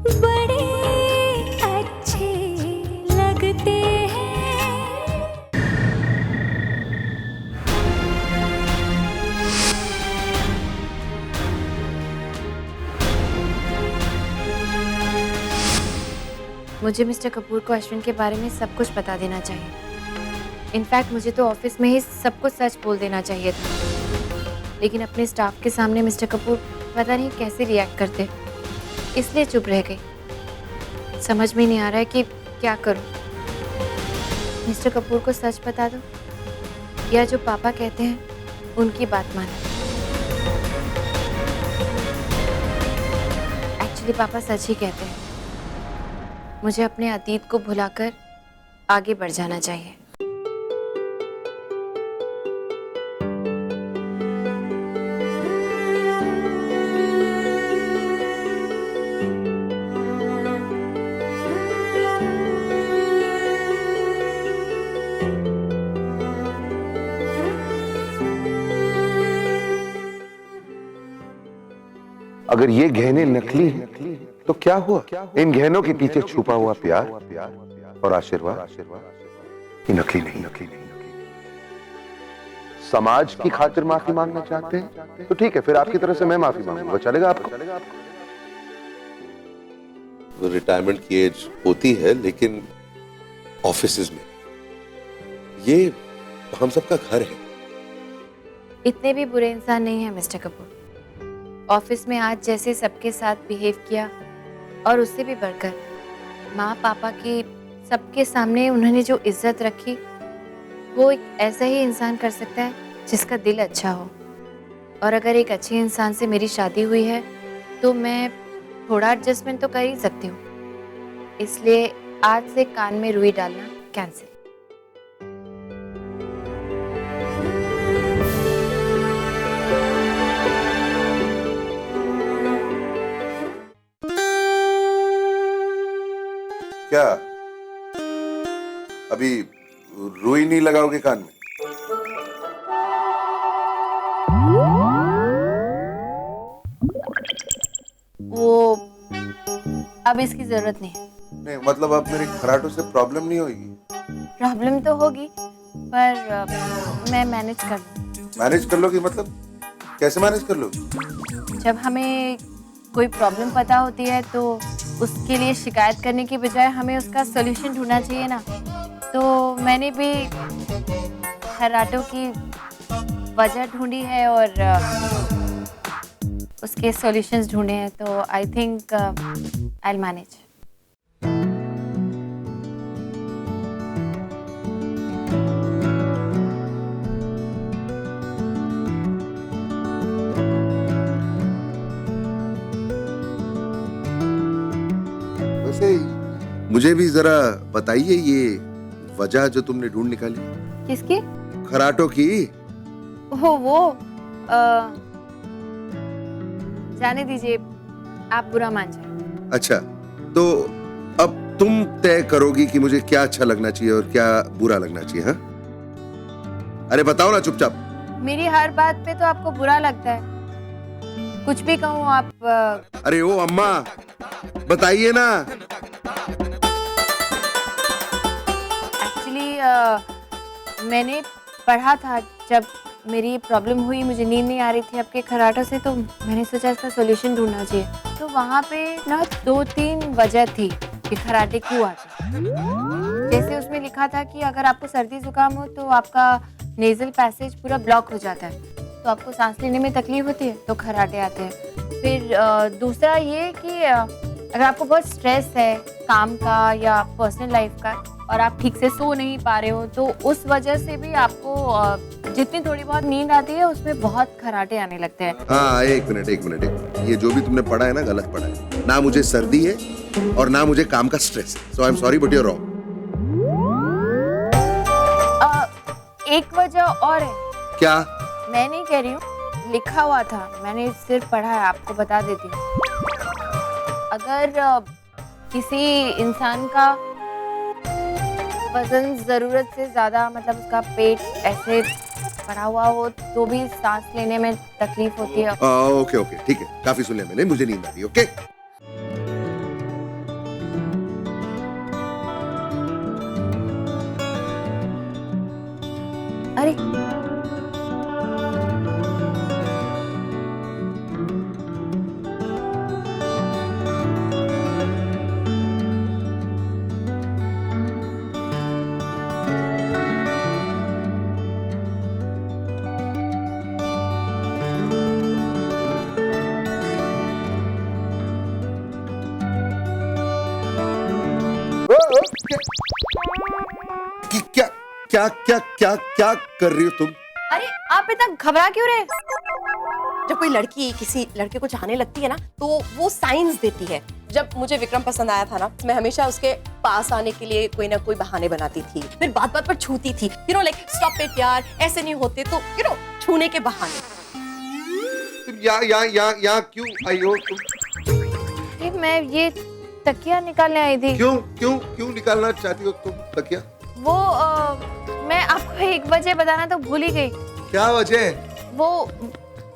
बड़े अच्छे लगते हैं। मुझे मिस्टर कपूर को अश्विन के बारे में सब कुछ बता देना चाहिए। इनफैक्ट मुझे तो ऑफिस में ही सब कुछ सच बोल देना चाहिए था, लेकिन अपने स्टाफ के सामने मिस्टर कपूर पता नहीं कैसे रिएक्ट करते, इसलिए चुप रह गई। समझ में नहीं आ रहा है कि क्या करूं। मिस्टर कपूर को सच बता दो या जो पापा कहते हैं उनकी बात मानो। एक्चुअली पापा सच ही कहते हैं, मुझे अपने अतीत को भुलाकर आगे बढ़ जाना चाहिए। अगर ये गहने नकली हैं, तो क्या हुआ? इन गहनों के पीछे छुपा हुआ प्यार और आशीर्वाद ये नकली नहीं। समाज की खातिर माफी मांगना चाहते हैं तो ठीक है, फिर आपकी तरफ से मैं माफी मांगूंगा, चलेगा आपको? रिटायरमेंट की एज होती है, लेकिन ऑफिसेज में ये हम सबका घर है। इतने भी बुरे इंसान नहीं है मिस्टर कपूर। ऑफिस में आज जैसे सबके साथ बिहेव किया और उससे भी बढ़कर माँ पापा की सबके सामने उन्होंने जो इज्जत रखी, वो एक ऐसा ही इंसान कर सकता है जिसका दिल अच्छा हो। और अगर एक अच्छे इंसान से मेरी शादी हुई है तो मैं थोड़ा एडजस्टमेंट तो कर ही सकती हूँ। इसलिए आज से कान में रुई डालना कैंसिल। क्या अभी रुई नहीं लगाओगे कान में? वो अब इसकी जरूरत नहीं है। नहीं मतलब अब मेरे खराटों से प्रॉब्लम नहीं होगी? प्रॉब्लम तो होगी पर मैं मैनेज कर लूँ। मैनेज कर लोगी मतलब कैसे मैनेज कर लोगी? जब हमें कोई प्रॉब्लम पता होती है तो उसके लिए शिकायत करने की बजाय हमें उसका सॉल्यूशन ढूंढना चाहिए ना। तो मैंने भी खराटों की वजह ढूंढी है और उसके सॉल्यूशंस ढूंढे हैं, तो I think I will manage. वैसे मुझे भी जरा बताइए ये वजह जो तुमने ढूंढ निकाली। किसकी? खराटों की। वो जाने दीजिए, आप बुरा मान जाए। अच्छा, तो अब तुम तय करोगी कि मुझे क्या अच्छा लगना चाहिए और क्या बुरा लगना चाहिए। हाँ, अरे बताओ ना चुपचाप। मेरी हर बात पे तो आपको बुरा लगता है, कुछ भी कहूँ आप। अरे ओ अम्मा, बताइए ना। एक्चुअली मैंने पढ़ा था, जब मेरी प्रॉब्लम हुई, मुझे नींद नहीं आ रही थी आपके खराटों से, तो मैंने सोचा इसका सॉल्यूशन ढूंढना चाहिए। तो वहाँ पे ना 2-3 वजह थी कि खराटे क्यों आते। जैसे उसमें लिखा था कि अगर आपको सर्दी जुकाम हो तो आपका नेजल पैसेज पूरा ब्लॉक हो जाता है, तो आपको सांस लेने में तकलीफ होती है तो खराटे आते हैं। फिर दूसरा ये कि अगर आपको बहुत स्ट्रेस है काम का या पर्सनल लाइफ का और आप ठीक से सो नहीं पा रहे हो, तो उस वजह से भी आपको जितनी थोड़ी बहुत नींद आती है उसमें बहुत खराटे आने लगते हैं। हाँ, एक मिनट। ये जो भी तुमने पढ़ा है ना, गलत पढ़ा है। ना मुझे सर्दी है और ना मुझे काम का स्ट्रेस है। So I am sorry but you are wrong. एक वजह और है। क्या? मैं नहीं कह रही हूँ, लिखा हुआ था, मैंने सिर्फ पढ़ा है, आपको बता देती हूँ। अगर किसी इंसान का वजन जरूरत से ज्यादा, मतलब उसका पेट ऐसे पड़ा हुआ हो, तो भी सांस लेने में तकलीफ होती है। ओके ठीक है, काफी सुन लिया मैंने, मुझे नींद आ रही है। ओके अरे क्या क्या क्या क्या क्या कर रही हो तुम? अरे आप इतना घबरा क्यों रहे? जब कोई लड़की किसी लड़के को चाहने लगती है ना, तो वो साइंस देती है। जब मुझे विक्रम पसंद आया था ना, मैं हमेशा उसके पास आने के लिए कोई ना कोई बहाने बनाती थी, फिर बात बात पर छूती थी, लाइक स्टॉप इट यार, ऐसे नहीं होते, तो छूने के बहाने। तुम यहाँ क्यों आई हो तुम? अरे मैं ये तकिया निकालने आई थी। क्यों क्यों क्यों निकालना चाहती हो तुम तकिया? वो मैं आपको 1 बजे बताना तो भूल ही गई। क्या वजह? वो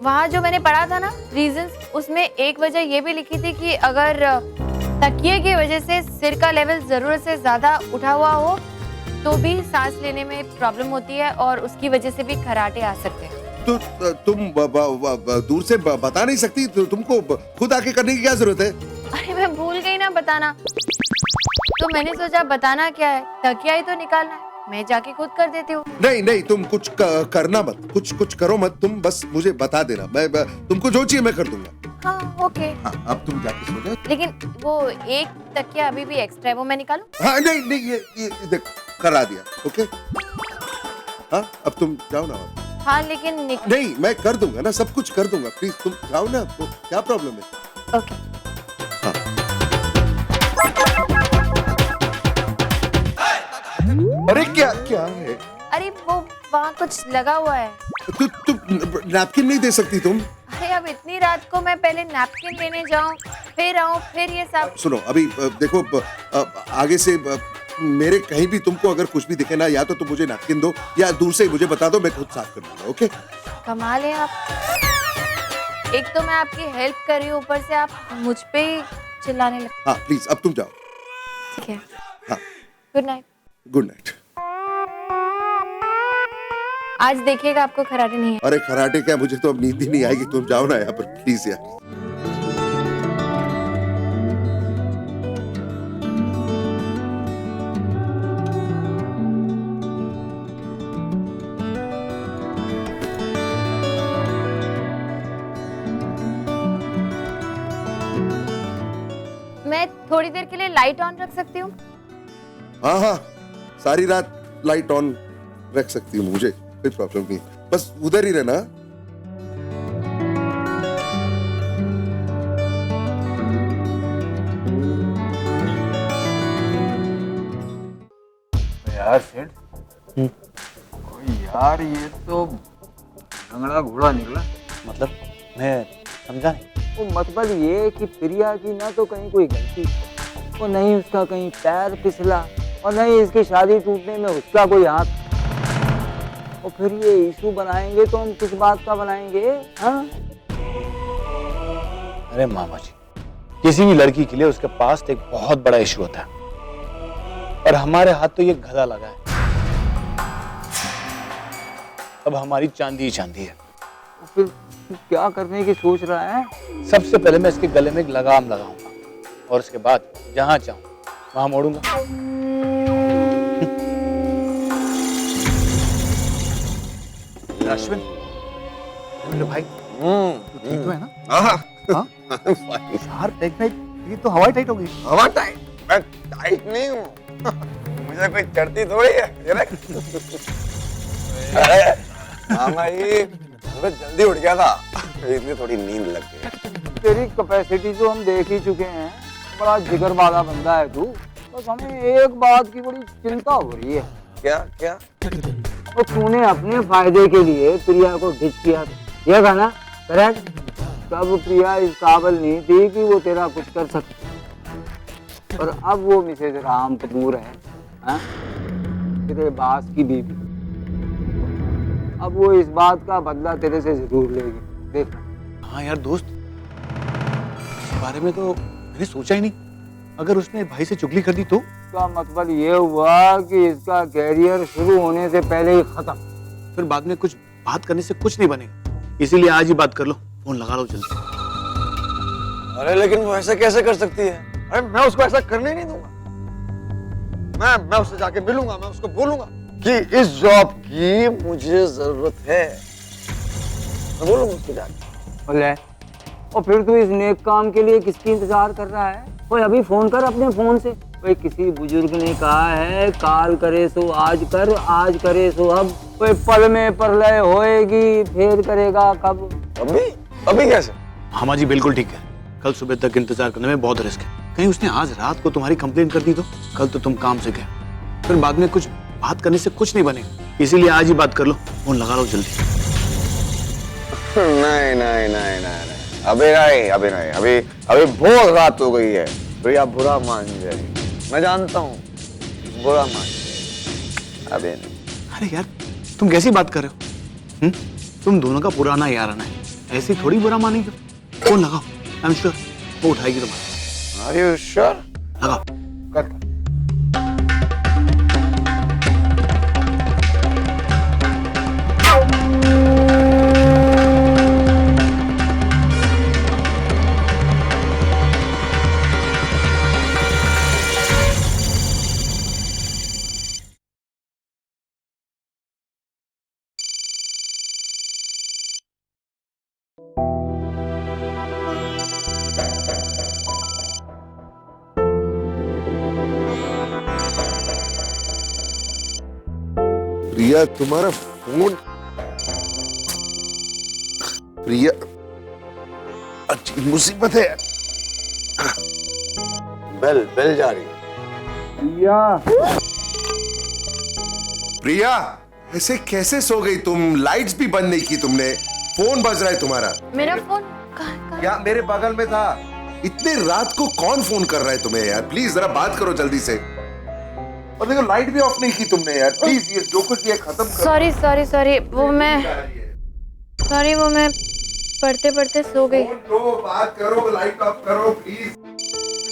वहाँ जो मैंने पढ़ा था ना रीजंस, उसमें एक वजह ये भी लिखी थी कि अगर तकिए की वजह से सिर का लेवल जरूरत से ज्यादा उठा हुआ हो तो भी सांस लेने में प्रॉब्लम होती है और उसकी वजह से भी खराटे आ सकते हैं। तो तुम दूर से बता नहीं सकती? तो तुमको खुद आके करने की क्या जरूरत है? अरे मैं भूल गई ना बताना, तो मैंने सोचा बताना क्या है, तकिया ही तो निकालना है, मैं जाके खुद कर देती हूँ। नहीं नहीं, तुम कुछ करना मत, कुछ करो मत, तुम बस मुझे बता देना, मैं तुमको जो चाहिए मैं कर दूंगा। हाँ ओके। हाँ, अब तुम जाके सो जाओ। लेकिन वो एक तकिया अभी भी एक्स्ट्रा है, वो मैं निकालूं? हाँ नहीं नहीं, ये देख करा दिया। ओके हाँ, अब तुम जाओ ना। हाँ लेकिन नहीं, मैं कर दूंगा ना, सब कुछ कर दूंगा, प्लीज तुम जाओ ना, तो क्या प्रॉब्लम है? ओके। हाँ। अरे क्या क्या है? अरे वो वहाँ कुछ लगा हुआ है। तू नैपकिन नहीं दे सकती तुम? अरे अब इतनी रात को मैं पहले नैपकिन लेने जाऊं, फिर आऊं, फिर ये सब। सुनो अभी देखो, आगे से मेरे कहीं भी तुमको अगर कुछ भी दिखे ना, या तो तुम मुझे नैपकिन दो या दूर से मुझे बता दो, मैं खुद साफ कर दूंगा। ओके? कमाल है आप। एक तो मैं आपकी हेल्प कर रही हूँ, ऊपर से आप मुझ पे ही चिल्लाने लगे। हाँ प्लीज, अब तुम जाओ। ठीक है। हाँ, गुड नाइट। Good night. आज देखिएगा आपको खराटे नहीं है। अरे खराटे क्या, मुझे तो अब नींद ही नहीं आएगी, तुम जाओ ना यहाँ पर प्लीज यार। मैं थोड़ी देर के लिए लाइट ऑन रख सकती हूँ? हाँ हाँ, सारी रात लाइट ऑन रख सकती हूँ, मुझे कोई प्रॉब्लम नहीं, बस उधर ही रहना। यार सेठ, यार ये तो लंगड़ा घोड़ा निकला। मतलब मैं समझा नहीं। वो मतलब ये कि प्रिया की ना तो कहीं कोई गलती, और नहीं उसका कहीं पैर फिसला, और नहीं इसकी शादी टूटने में उसका कोई हाथ। और फिर ये इशू बनाएंगे तो हम किस बात का बनाएंगे? हाँ? अरे मामा जी, किसी भी लड़की के लिए उसके पास एक बहुत बड़ा इशू होता है, और हमारे हाथ तो ये गधा लगा है। अब हमारी चांदी ही चांदी है। तो फिर क्या करने की सोच रहा है? सबसे पहले मैं इसके गले में एक लगाम लगाऊंगा, और उसके बाद जहां चाहूं वहां मोड़ूंगा। अश्विन, मेरे भाई, तू ठीक तो है ना? हाँ यार देख भाई, ये तो हवा टाइट हो गई। हवा टाइट? मैं टाइट नहीं हूँ, मुझे कोई चढ़ती थोड़ी है। मामा जी, मैं जल्दी उठ गया था, इसलिए थोड़ी नींद लग गई। तेरी कैपेसिटी तो हम देख ही चुके हैं, बड़ा जिगर वाला बंदा है तू। बस हमें एक बात की बड़ी चिंता हो रही है। क्या क्या? तो तूने अपने फायदे के लिए प्रिया को डिच किया, ये कहना करेक्ट? तब प्रिया इस काबिल नहीं थी कि वो तेरा कुछ कर सकती, और अब वो मिसेज राम कपूर है, हाँ? तेरे बास की बीवी। अब वो इस बात का बदला तेरे से जरूर लेगी, देख। हाँ यार दोस्त, इस बारे में तो मैंने सोचा ही नहीं। अगर उसने भाई से चुगली कर दी तो? इसका मतलब ये हुआ कि इसका कैरियर शुरू होने से पहले ही खत्म। फिर बाद में कुछ बात करने से कुछ नहीं बनेगा। इसीलिए आज ही बात कर लो, फोन लगा लो जल्दी। अरे लेकिन वो ऐसा कैसे कर सकती है? अरे मैं उसको ऐसा करने नहीं दूंगा। मैं उससे जाके मिलूंगा, मैं उसको बोलूंगा कि इस जॉब की मुझे जरूरत है। मैं बोलूंगा उसको जाके। बोले और फिर तू इस नेक काम के लिए किसकी इंतजार कर रहा है? कोई अभी फोन कर अपने फोन से। कोई किसी बुजुर्ग ने कहा है काल करे सो आज कर, आज करे सो अब। कोई पल में प्रलय होएगी, फिर करेगा कब? अभी अभी कैसे? मामा जी बिल्कुल ठीक है, कल सुबह तक इंतजार करने में बहुत रिस्क है। कहीं उसने आज रात को तुम्हारी कंप्लेंट कर दी तो? कल तो तुम काम से गए, फिर बाद में कुछ बात करने से कुछ नहीं बनेगा। इसीलिए आज ही बात कर लो, फोन लगा लो जल्दी। नहीं नहीं नहीं नहीं अभी नहीं, अभी नहीं, अभी बहुत रात हो गई है। प्रिया बुरा मान जाएगी, मैं जानता हूँ, बुरा मान जाएगी। अभी नहीं। अरे यार तुम कैसी बात कर रहे हो? तुम दोनों का पुराना याराना है, ऐसी थोड़ी बुरा मानेगी। फोन लगाओ, आई एम श्योर वो उठाएगी तुम्हारा। Are you sure? लगाओ। कर। प्रिया तुम्हारा फोन। प्रिया अच्छी मुसीबत है। बेल जा रही है। प्रिया ऐसे कैसे सो गई तुम? लाइट्स भी बंद नहीं की तुमने, फोन बज रहा है तुम्हारा। मेरा फोन कहाँ? क्या मेरे बगल में था? इतने रात को कौन फोन कर रहा है तुम्हें यार? प्लीज जरा बात करो जल्दी से। और देखो लाइट भी ऑफ नहीं की तुमने यार। प्लीज ये जो कुछ ये खत्म करो। सॉरी सॉरी सॉरी, वो मैं पढ़ते पढ़ते सो गई। फोन लो, बात करो, लाइट ऑफ करो प्लीज।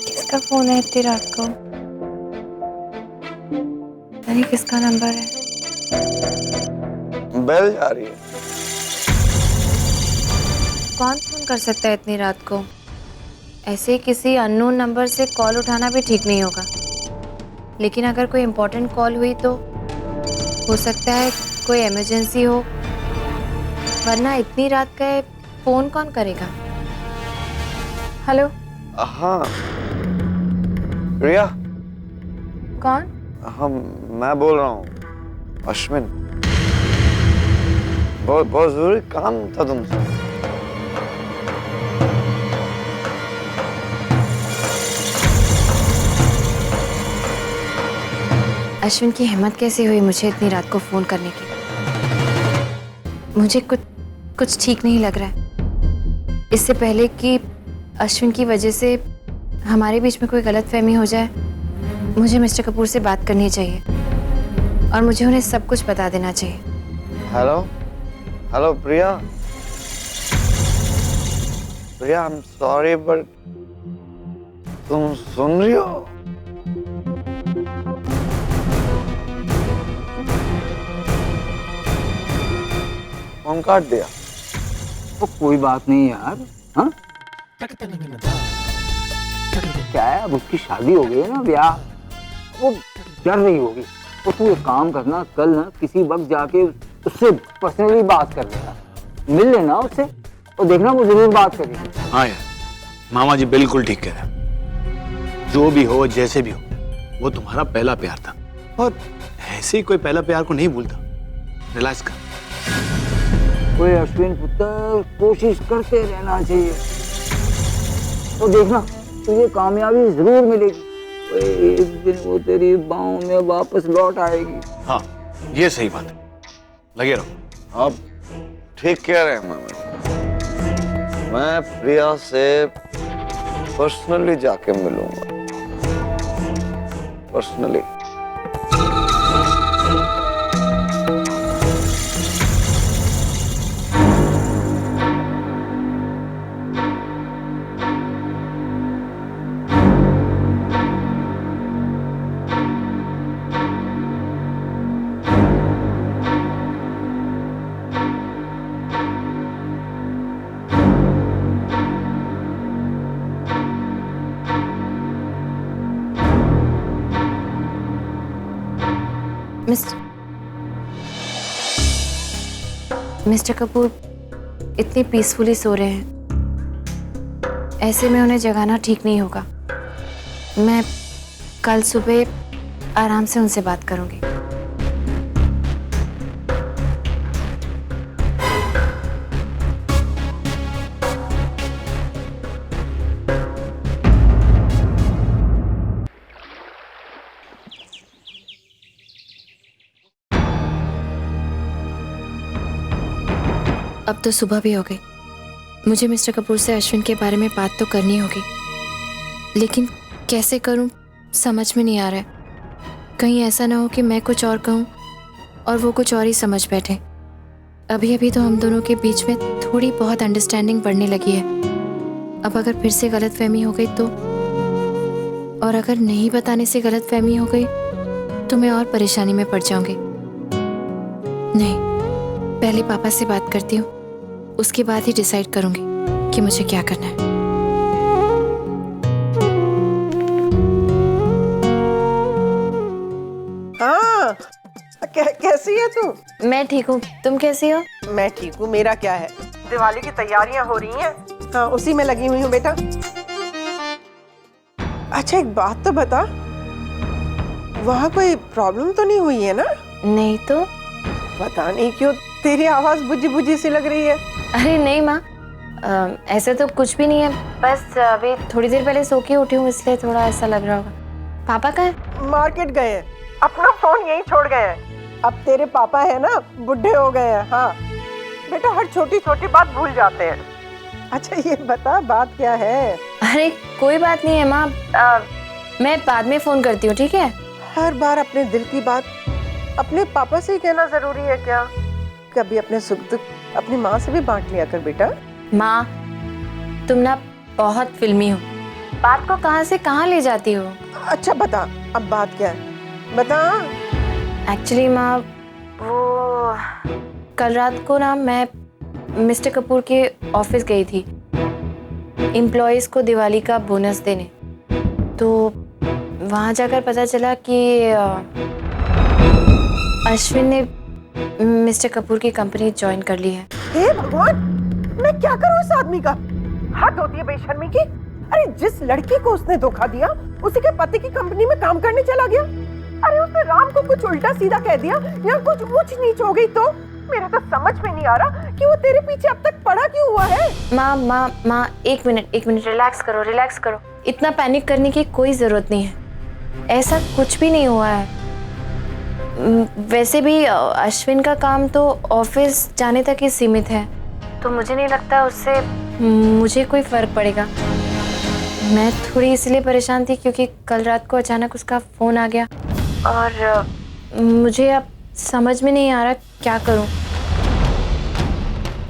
किसका फोन है इतनी रात को? नहीं किसका नंबर है? बेल जा रही है। कौन फोन कर सकता है इतनी रात को? ऐसे किसी अननोन नंबर से कॉल उठाना भी ठीक नहीं होगा। लेकिन अगर कोई इम्पोर्टेंट कॉल हुई तो हो सकता है कोई इमरजेंसी हो, वरना इतनी रात का फोन कौन करेगा? हेलो। हाँ प्रिया। कौन? मैं बोल रहा हूँ अश्विन। बहुत जरूरी काम था तुमसे। अश्विन की हिम्मत कैसे हुई मुझे इतनी रात को फोन करने की? मुझे कुछ ठीक नहीं लग रहा है। इससे पहले कि अश्विन की वजह से हमारे बीच में कोई गलतफहमी हो जाए, मुझे मिस्टर कपूर से बात करनी चाहिए और मुझे उन्हें सब कुछ बता देना चाहिए। Hello Priya. Priya I am sorry but तुम सुन रही हो? फोन काट दिया। वो कोई बात नहीं यार। हाँ क्या है, अब उसकी शादी हो गई है ना, ब्याह, वो डर रही होगी। तो तू एक काम करना, कल ना किसी वक्त जाके उससे पर्सनली बात कर लेना, मिल लेना उससे और देखना वो जरूर बात करेगी। हाँ यार मामा जी बिल्कुल ठीक कह रहे हैं। जो भी हो जैसे भी हो, वो तुम्हारा पहला प्यार था और ऐसे ही कोई पहला प्यार को नहीं भूलता। रिलैक्स कर। कोई अश्विन पुत्र, कोशिश करते रहना चाहिए तो देखना तुझे कामयाबी जरूर मिलेगी। एक दिन वो तेरी बाहों में वापस लौट आएगी। हाँ ये सही बात है, लगे रहो। आप ठीक कह रहे हैं मामा। मैं प्रिया से पर्सनली जाके मिलूंगा, पर्सनली। मिस्टर कपूर इतने पीसफुली सो रहे हैं, ऐसे में उन्हें जगाना ठीक नहीं होगा। मैं कल सुबह आराम से उनसे बात करूंगी। अब तो सुबह भी हो गई। मुझे मिस्टर कपूर से अश्विन के बारे में बात तो करनी होगी, लेकिन कैसे करूं समझ में नहीं आ रहा है। कहीं ऐसा ना हो कि मैं कुछ और कहूं और वो कुछ और ही समझ बैठे। अभी अभी तो हम दोनों के बीच में थोड़ी बहुत अंडरस्टैंडिंग बढ़ने लगी है। अब अगर फिर से गलतफहमी हो गई तो, और अगर नहीं बताने से गलतफहमी हो गई तो मैं और परेशानी में पड़ जाऊंगी। नहीं, पहले पापा से बात करती हूँ, उसके बाद ही डिसाइड करूंगी कि मुझे क्या करना है। हाँ, कैसी है तू? मैं ठीक हूँ, तुम कैसी हो? मैं ठीक हूँ, मेरा क्या है। दिवाली की तैयारियां हो रही हैं। हाँ, उसी में लगी हुई हूँ बेटा। अच्छा एक बात तो बता, वहाँ कोई प्रॉब्लम तो नहीं हुई है ना? नहीं तो। पता नहीं क्यों तेरी आवाज बुझी बुझी सी लग रही है। अरे नहीं माँ, ऐसा तो कुछ भी नहीं है, बस अभी थोड़ी देर पहले सो के उठी हूँ इसलिए थोड़ा ऐसा लग रहा होगा। पापा कहाँ है? मार्केट गए हैं, अपना फोन यहीं छोड़ गए हैं। अब तेरे पापा है ना, बुढ़े हो गए हैं। हाँ बेटा, हर छोटी छोटी बात भूल जाते हैं। अच्छा ये बता बात क्या है? अरे कोई बात नहीं है माँ, मैं बाद में फोन करती हूँ, ठीक है? हर बार अपने दिल की बात अपने पापा से ही कहना जरूरी है क्या? कभी अपने सुख दुख अपनी माँ से भी बांट लिया कर बेटा। माँ तुम ना बहुत फिल्मी हो, बात को कहाँ से कहाँ ले जाती हो। अच्छा बता अब बात क्या है, बता। एक्चुअली माँ, वो कल रात को ना मैं मिस्टर कपूर के ऑफिस गई थी एम्प्लॉयज़ को दिवाली का बोनस देने। तो वहाँ जाकर पता चला कि अश्विन ने मिस्टर कपूर की कंपनी ज्वाइन कर ली है। हे भगवान, मैं क्या करूँ इस आदमी का? हद होती है बेशर्मी की। अरे जिस लड़की को उसने धोखा दिया उसी के पति की कंपनी में काम करने चला गया। अरे उसने राम को कुछ उल्टा सीधा कह दिया या कुछ ऊंच नीच हो गई तो? मेरा तो समझ में नहीं आ रहा कि वो तेरे पीछे अब तक पड़ा क्यों हुआ है। माँ एक मिनट रिलैक्स करो। इतना पैनिक करने की कोई जरूरत नहीं है, ऐसा कुछ भी नहीं हुआ है। वैसे भी अश्विन का काम तो ऑफिस जाने तक ही सीमित है, तो मुझे नहीं लगता उससे मुझे कोई फर्क पड़ेगा। मैं थोड़ी इसलिए परेशान थी क्योंकि कल रात को अचानक उसका फ़ोन आ गया और मुझे अब समझ में नहीं आ रहा क्या करूं।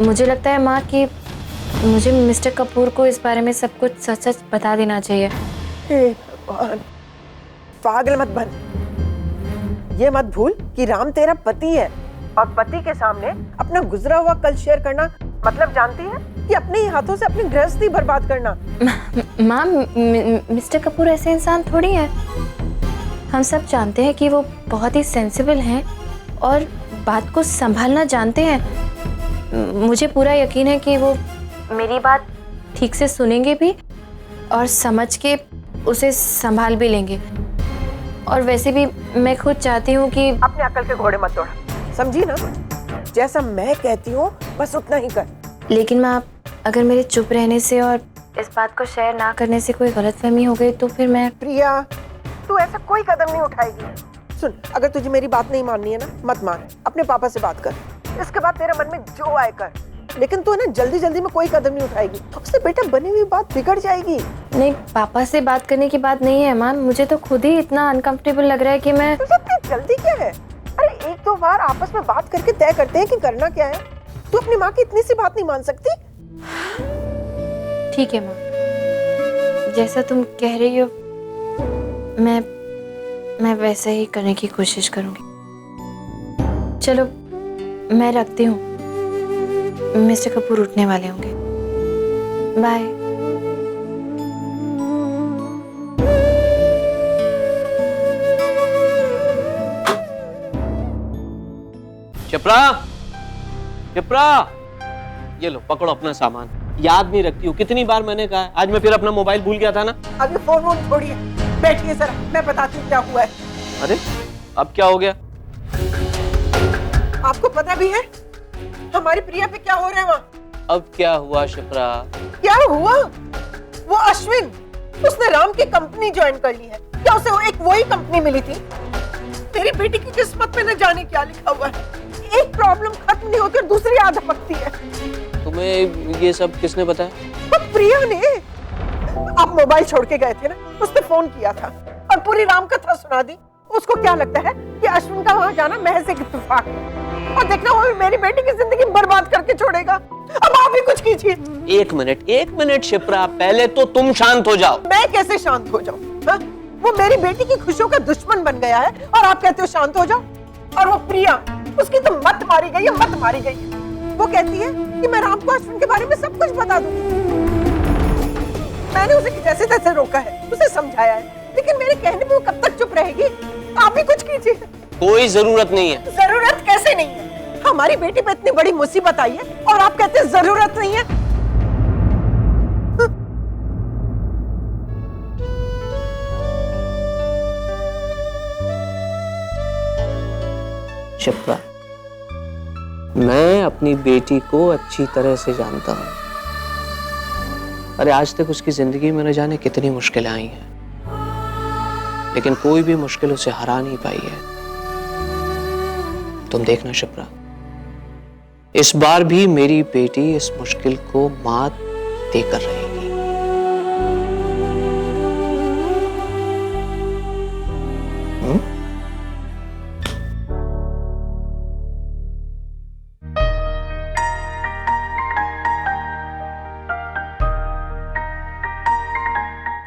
मुझे लगता है माँ कि मुझे मिस्टर कपूर को इस बारे में सब कुछ सच बता देना चाहिए। हे भगवान, पागल मत बन। ये मत भूल कि राम तेरा पति है और पति के सामने अपना गुजरा हुआ कल शेयर करना मतलब जानती है कि अपने ही हाथों से अपनी गृहस्थी बर्बाद करना। माँ मिस्टर कपूर ऐसे इंसान थोड़ी है। हम सब जानते हैं कि वो बहुत ही सेंसिबल हैं और बात को संभालना जानते हैं। मुझे पूरा यकीन है कि वो मेरी बात ठीक से सुनेंगे भी और समझ के उसे संभाल भी लेंगे। और वैसे भी मैं खुद चाहती हूँ कि अपने अकल के घोड़े मत दौड़ा, समझी ना? जैसा मैं कहती हूँ बस उतना ही कर। लेकिन माँ, अगर मेरे चुप रहने से और इस बात को शेयर ना करने से कोई गलतफहमी हो गई तो फिर मैं... प्रिया, तू ऐसा कोई कदम नहीं उठाएगी। सुन, अगर तुझे मेरी बात नहीं माननी है ना, मत मान, अपने पापा से बात कर। इसके बाद तेरे मन में जो आए कर, लेकिन तू ना जल्दी में कोई कदम नहीं उठाएगी, उससे बेटा बनी हुई बात बिगड़ जाएगी। नहीं, पापा से बात करने की बात नहीं है माँ, मुझे तो खुद ही इतना अनकंफर्टेबल लग रहा है कि मैं... तुझे इतनी जल्दी क्या है? अरे एक दो बार आपस में बात करके तय करते हैं कि करना क्या है। तू अपनी माँ की इतनी सी बात नहीं मान सकती? ठीक है माँ, जैसा तुम कह रही हो मैं वैसे ही करने की कोशिश करूंगी। चलो मैं रखती हूँ, मिस्टर कपूर उठने वाले होंगे। बाय। शिप्रा, शिप्रा, ये लो पकड़ो अपना सामान। याद नहीं रखती हो, कितनी बार मैंने कहा है। आज मैं फिर अपना मोबाइल भूल गया था ना। अभी फोन वोन छोड़िए, बैठिए जरा, मैं बताती हूँ क्या हुआ है। अरे अब क्या हो गया? आपको पता भी है हमारी प्रिया पे क्या हो रहा है वहाँ? अब क्या हुआ शिप्रा? क्या हुआ? वो अश्विन, उसने राम की कंपनी ज्वाइन कर ली है। क्या उसे एक वही कंपनी मिली थी? मेरी बेटी की किस्मत में न जाने क्या लिखा हुआ है। एक प्रॉब्लम खत्म नहीं होती और दूसरी आ धपकती है। तुम्हें ये सब किसने बताया? तो प्रिया ने। आप मोबाइल छोड़ के गए थे ना, उसने फोन किया था और पूरी राम कथा सुना दी। उसको क्या लगता है कि अश्विन का वहाँ जाना महज एक इत्तेफाक है और देखना वो मेरी बेटी की जिंदगी बर्बाद करके छोड़ेगा। अब आप भी कुछ कीजिए। एक मिनट शिप्रा, पहले तो तुम शांत हो जाओ। मैं कैसे शांत हो जाऊं? हाँ? वो मेरी बेटी की खुशियों का दुश्मन बन गया है और आप कहते हो शांत हो जाओ। और वो प्रिया, उसकी तो मत मारी गई है, मत मारी गई है। वो कहती है कि मैं राम को अश्विन के बारे में सब कुछ बता दूंगी। मैंने उसे जैसे तैसे रोका है, उसे समझाया है, लेकिन मेरे कहने पे वो कब तक चुप रहेगी? आप भी कुछ कीजिए। कोई जरूरत नहीं है। जरूरत कैसे नहीं है? हमारी बेटी पे इतनी बड़ी मुसीबत आई है और आप कहते हैं जरूरत नहीं है। शिप्रा, मैं अपनी बेटी को अच्छी तरह से जानता हूं। अरे आज तक उसकी जिंदगी में न जाने कितनी मुश्किलें आई हैं, लेकिन कोई भी मुश्किल उसे हरा नहीं पाई है। तुम देखना शिप्रा, इस बार भी मेरी बेटी इस मुश्किल को मात देकर रहेगी।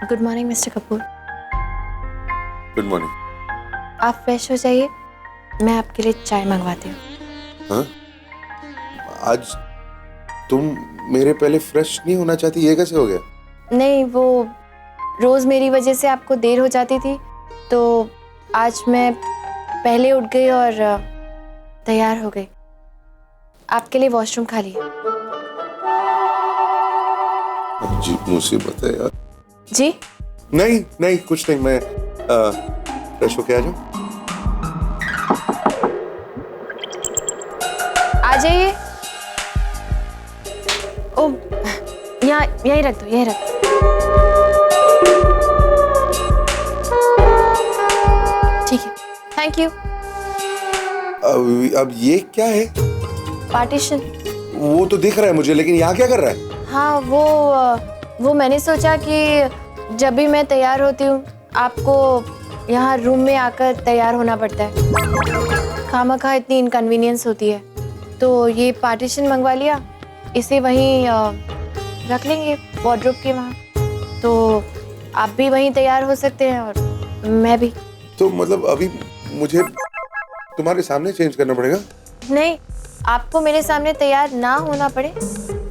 Good morning mister Kapoor. Good morning. आप फ्रेश हो जाइए, मैं आपके लिए चाय मंगवाती हूँ। हाँ? आज तुम मेरे पहले फ्रेश नहीं होना चाहती, ये कैसे हो गया? नहीं, वो रोज़ मेरी वजह से आपको देर हो जाती थी, तो आज मैं पहले उठ गई और तैयार हो गई। आपके लिए वॉशरूम खाली है। अजीब मुसीबत है यार। जी? नहीं नहीं कुछ नहीं, मैं फ्रेश होके आ जाऊं? आ जाइए। ओ, यहाँ यहीं रख दो, यहीं रख दो। ठीक है, थैंक यू। अब ये क्या है? पार्टीशन। वो तो दिख रहा है मुझे, लेकिन यहाँ क्या कर रहा है? हाँ, वो मैंने सोचा कि जब भी मैं तैयार होती हूँ आपको यहाँ रूम में आकर तैयार होना पड़ता है, खामखा इतनी इनकन्वीनियंस होती है, तो ये पार्टीशन मंगवा लिया, इसे वहीं रख लेंगे वार्डरोब के वहाँ, तो आप भी वहीं तैयार हो सकते हैं और मैं भी। तो मतलब अभी मुझे तुम्हारे सामने चेंज करना पड़ेगा? नहीं, आपको मेरे सामने तैयार ना होना पड़े,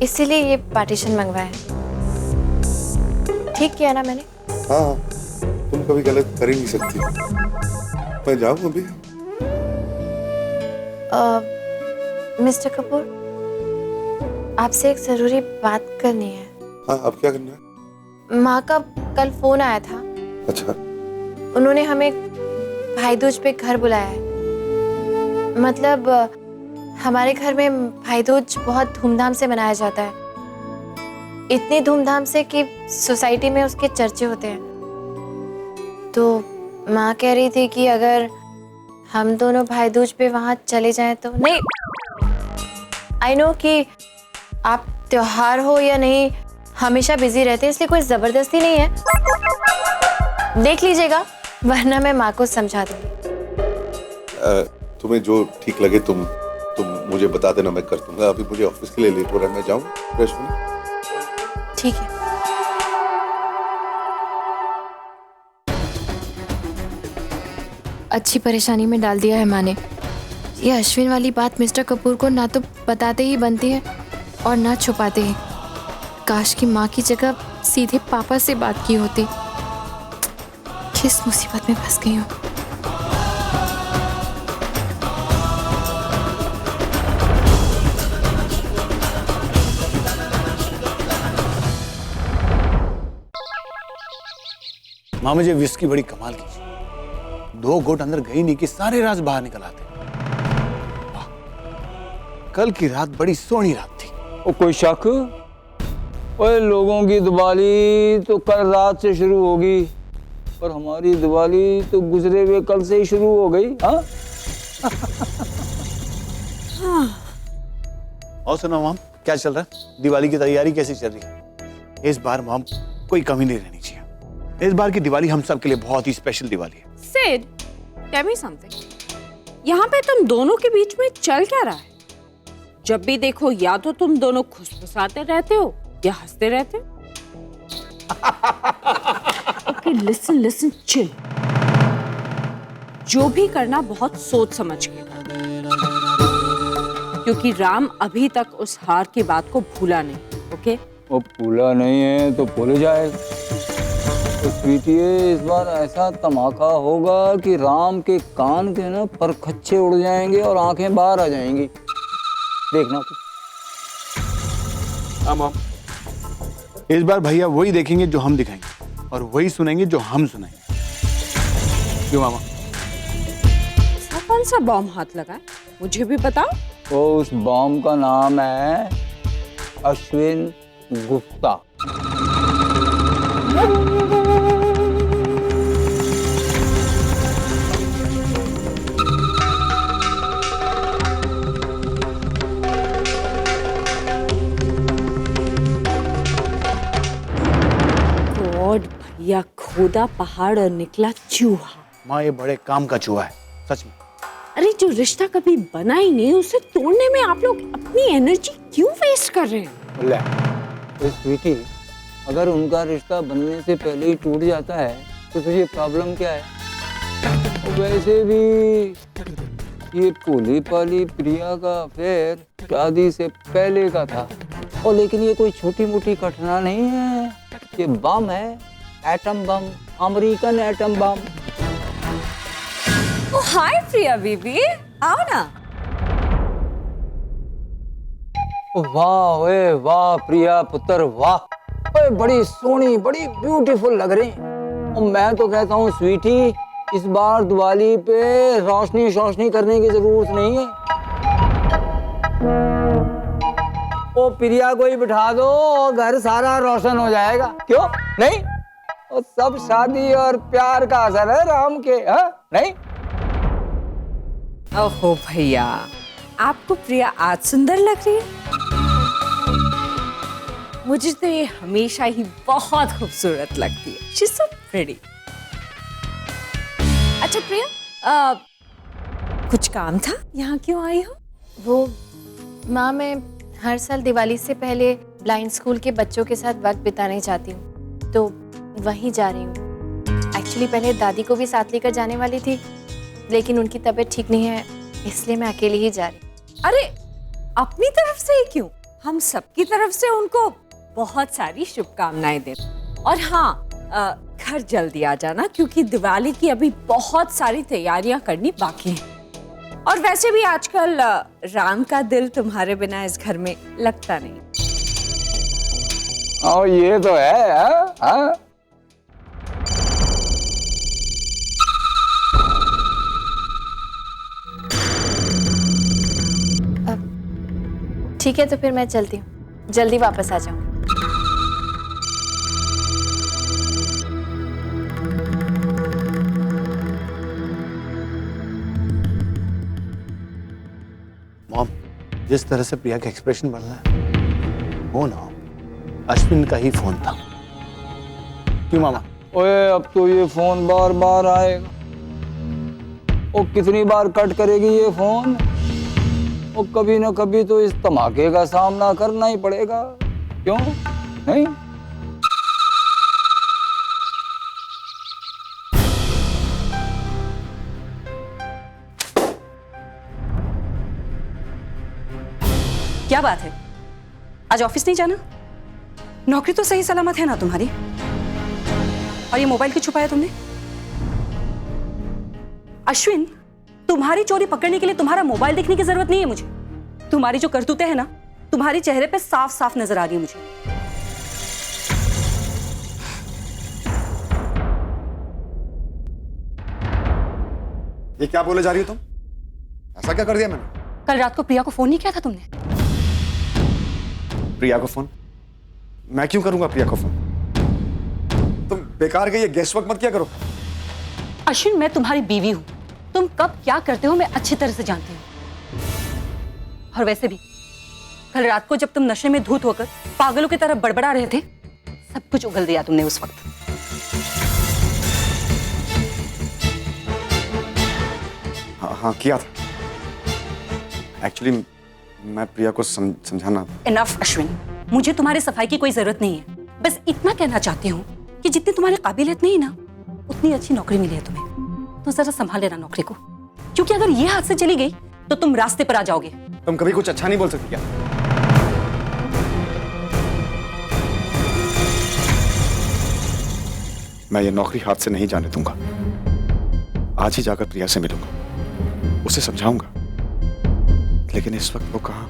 इसीलिए ये पार्टीशन मंगवाया। ठीक किया ना मैंने? हाँ, तुम कभी गलत कर ही नहीं सकती। मैं जाऊँ अभी? मिस्टर कपूर, आपसे एक जरूरी बात करनी है। हाँ, अब क्या करना है? माँ का कल फोन आया था। अच्छा। उन्होंने हमें भाई दूज पे घर बुलाया है। मतलब हमारे घर में भाई दूज बहुत धूमधाम से मनाया जाता है, इतनी धूमधाम से कि सोसाइटी में उसके चर्चे होते हैं। तो माँ कह रही थी कि अगर हम दोनों भाई दूज पे वहाँ चले जाएं तो। नहीं, आई नो कि आप त्योहार हो या नहीं हमेशा बिजी रहते हैं, इसलिए कोई जबरदस्ती नहीं है। देख लीजिएगा, वरना मैं माँ को समझा दूंगी। तुम्हें जो ठीक लगे तुम मुझे बता देना, मैं कर दूंगा। अभी मुझे ऑफिस के लिए लेट हो रहा है, मैं जाऊँ फ्रेश होने? ठीक है। अच्छी परेशानी में डाल दिया है माँ ने। ये अश्विन वाली बात मिस्टर कपूर को ना तो बताते ही बनती है और ना छुपाते ही। काश की माँ की जगह सीधे पापा से बात की होती। किस मुसीबत में फंस गई हूँ। माँ मुझे विस्की बड़ी कमाल की थी, 2 घोट अंदर गई नहीं कि सारे राज बाहर निकल आते। वाह, कल की रात बड़ी सोहनी रात थी। ओ कोई शक? ओए लोगों की दिवाली तो कल रात से शुरू होगी और हमारी दिवाली तो गुजरे हुए कल से ही शुरू हो गई। हाँ और सुनो मॉम, क्या चल रहा है? दिवाली की तैयारी कैसी चल रही है? इस बार मॉम कोई कमी नहीं रहनी चाहिए। इस बार की दिवाली हम सब के लिए बहुत ही स्पेशल दिवाली है। Sid, tell me something. यहाँ पे तुम दोनों के बीच में चल क्या रहा है? जब भी देखो या तो तुम दोनों खुसफुसाते रहते हो या हंसते रहते हो। Okay, listen listen, chill. जो भी करना बहुत सोच समझ के करना, क्योंकि राम अभी तक उस हार की बात को भूला नहीं। ओके? वो भूला नहीं है तो भूल जाए। तो स्वीटी, इस बार ऐसा धमाका होगा कि राम के कान के ना परखच्चे उड़ जाएंगे और आंखें बाहर आ जाएंगी। देखना तू। हाँ मॉम, इस बार भैया वही देखेंगे जो हम दिखाएंगे और वही सुनेंगे जो हम सुनाएंगे। क्यों मामा? कौन सा बॉम्ब हाथ लगा है? मुझे भी बताओ। तो उस बॉम्ब का नाम है अश्विन गुप्ता। गॉड, भैया खोदा पहाड़ और निकला चूहा। माँ ये बड़े काम का चूहा है, सच में। अरे जो रिश्ता कभी बना ही नहीं, उसे तोड़ने में आप लोग अपनी एनर्जी क्यों वेस्ट कर रहे हैं? ले, तो स्वीटी, अगर उनका रिश्ता बनने से पहले ही टूट जाता है तो तुझे प्रॉब्लम क्या है? वैसे भी ये भोली पाली प्रिया का अफेयर शादी से पहले का था। और लेकिन ये कोई छोटी मोटी घटना नहीं है, ये बम है, atom bomb, American atom bomb. ओ हाय प्रिया बीबी, आओ ना। वाह ओए वाह प्रिया पुत्र, वाह ओए, बड़ी सोहनी, बड़ी ब्यूटीफुल लग रही। और मैं तो कहता हूँ स्वीटी, इस बार दिवाली पे रोशनी शोशनी करने की जरूरत नहीं है। ओ प्रिया को ही बिठा दो और घर सारा रोशन हो जाएगा। क्यों नहीं? और सब शादी और प्यार का असर है राम के, हाँ नहीं? ओहो भैया, आपको प्रिया आज सुंदर लग रही है। मुझे तो ये हमेशा ही बहुत खूबसूरत लगती है। She's so pretty। अच्छा प्रिया, कुछ काम था? यहाँ क्यों आई हो? वो माँ, मैं हर साल दिवाली से पहले ब्लाइंड स्कूल के बच्चों के साथ वक्त बिताने जाती हूँ, तो वहीं जा रही हूँ। एक्चुअली पहले दादी को भी साथ लेकर जाने वाली थी, लेकिन उनकी तबीयत ठीक नहीं है, इसलिए मैं अकेले ही जा रही हूँ। अरे अपनी तरफ से ही क्यों? हम सबकी तरफ से उनको बहुत सारी शुभकामनाएं देते। और हाँ, घर जल्दी आ जाना, क्योंकि दिवाली की अभी बहुत सारी तैयारियां करनी बाकी हैं। और वैसे भी आजकल राम का दिल तुम्हारे बिना इस घर में लगता नहीं। और ये तो है, हाँ? ठीक है, तो फिर मैं चलती हूँ, जल्दी वापस आ जाऊँ। मॉम, जिस तरह से प्रिया का एक्सप्रेशन बन रहा है, वो ना अश्विन का ही फोन था। क्यों मामा? ओए अब तो ये फोन बार बार आएगा। और कितनी बार कट करेगी ये फोन? और कभी ना कभी तो इस धमाके का सामना करना ही पड़ेगा। क्यों नहीं? क्या बात है, आज ऑफिस नहीं जाना? नौकरी तो सही सलामत है ना तुम्हारी? और ये मोबाइल क्यों छुपाया तुमने? अश्विन, तुम्हारी चोरी पकड़ने के लिए तुम्हारा मोबाइल देखने की जरूरत नहीं है मुझे। तुम्हारी जो करतूतें हैं ना, तुम्हारे चेहरे पे साफ साफ नजर आ रही है मुझे। ये क्या बोले जा रही हो तुम? ऐसा क्या कर दिया मैंने? कल रात को प्रिया को फोन नहीं किया था तुमने? प्रिया को फोन? मैं क्यों करूंगा प्रिया को फोन? तुम बेकार के ये गेस्ट वर्क मत किया करो। अश्विन, मैं तुम्हारी बीवी हूं। तुम कब क्या करते हो मैं अच्छी तरह से जानती हूँ। और वैसे भी कल रात को जब तुम नशे में धूत होकर पागलों की तरह बड़बड़ा रहे थे, सब कुछ उगल दिया तुमने उस वक्त। हाँ किया था। एक्चुअली मैं प्रिया को समझाना। इनफ अश्विन, मुझे तुम्हारी सफाई की कोई जरूरत नहीं है। बस इतना कहना चाहती हूँ कि जितनी तुम्हारी काबिलियत नहीं ना, उतनी अच्छी नौकरी मिली है तुम्हें। तो जरा संभाल लेना नौकरी को, क्योंकि अगर ये हाथ से चली गई तो तुम रास्ते पर आ जाओगे। तुम कभी कुछ अच्छा नहीं बोल सकती क्या? मैं ये नौकरी हाथ से नहीं जाने दूंगा। आज ही जाकर प्रिया से मिलूंगा, उसे समझाऊंगा। लेकिन इस वक्त वो कहां?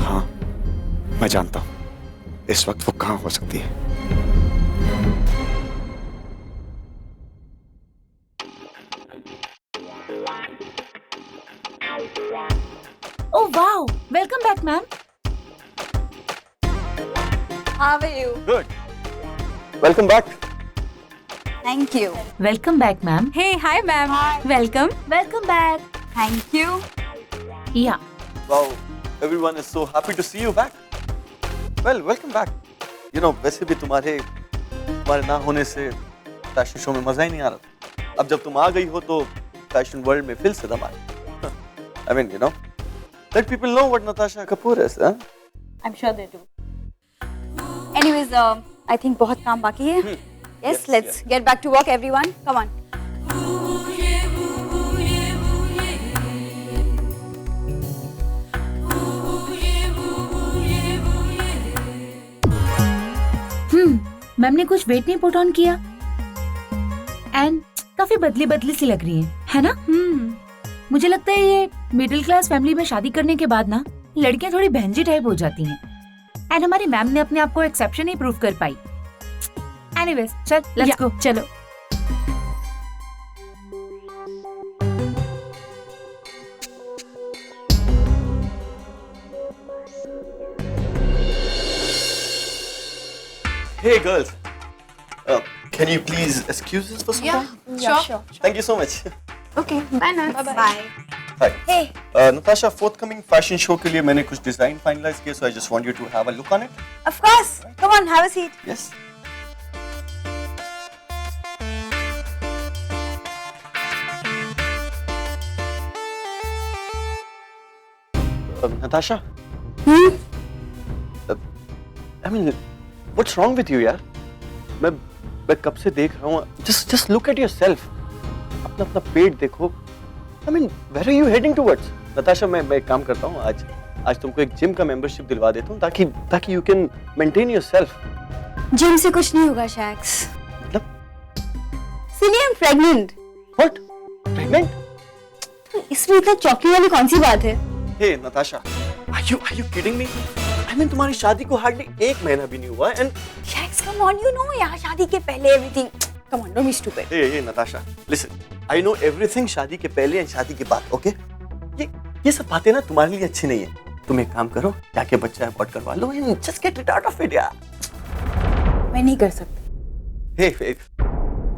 हाँ, मैं जानता हूं इस वक्त वो कहां हो सकती है। Oh wow! Welcome back, ma'am. How are you? Good. Welcome back. Thank you. Welcome back, ma'am. Hey, hi ma'am. Welcome. Welcome back. Thank you. Yeah. Wow, everyone is so happy to see you back. Well, welcome back. You know, वैसे भी तुम्हारे ना होने से fashion show में मजा ही नहीं आ रहा था। अब जब तुम आ गई हो तो फैशन वर्ल्ड में फिर से दम आए। I mean, you know, let people know what Natasha Kapoor is, huh? I'm sure they do. Anyways, I think बहुत काम बाकी है. Yes, let's get back to work, everyone. Come on. Ma'am ने कुछ वेट नहीं पुट ऑन किया and काफी बदली बदली सी लग रही है ना? मुझे लगता है ये मिडिल क्लास फैमिली में शादी करने के बाद ना लड़कियां थोड़ी बहनजी टाइप हो जाती हैं एंड हमारी मैम ने अपने आप को एक्सेप्शन ही प्रूव कर पाई। एनीवेज, चल लेट्स गो। चलो। Hey girls, can you please excuse us for some time? Yeah, sure. Thank you so much. Okay, bye now. Bye. Hi. Hey. Natasha, forthcoming fashion show के लिए मैंने कुछ design finalise किया, so I just want you to have a look on it. Of course. Come on, have a seat. Yes. Natasha. I mean, what's wrong with you, यार? मैं कब से देख रहा हूँ. Just look at yourself. अपना पेट देखो. I mean, where are you heading towards? Natasha, मैं एक काम करता हूँ, आज तुमको एक जिम का मेंबरशिप दिलवा देता हूँ ताकि you can maintain yourself. Gym से कुछ नहीं होगा, शैक्स. मतलब? Silly, I'm pregnant. What? Pregnant? इसमें इतना चौंकने वाली कौन सी बात है? Hey, Natasha, are you kidding me? I mean, तुम्हारी शादी को hardly 1 महीना भी नहीं हुआ and shacks, come on, you know यार, शादी के पहले everything. Come on, don't be stupid. Hey, Natasha, listen. I know everything शादी के पहले और शादी के बाद, okay? ये सब बातें ना तुम्हारे लिए अच्छी नहीं है. तुम एक काम करो, जाके बच्चा अबॉर्ट करवा लो and just get it out of it, यार. मैं नहीं कर सकती. Hey,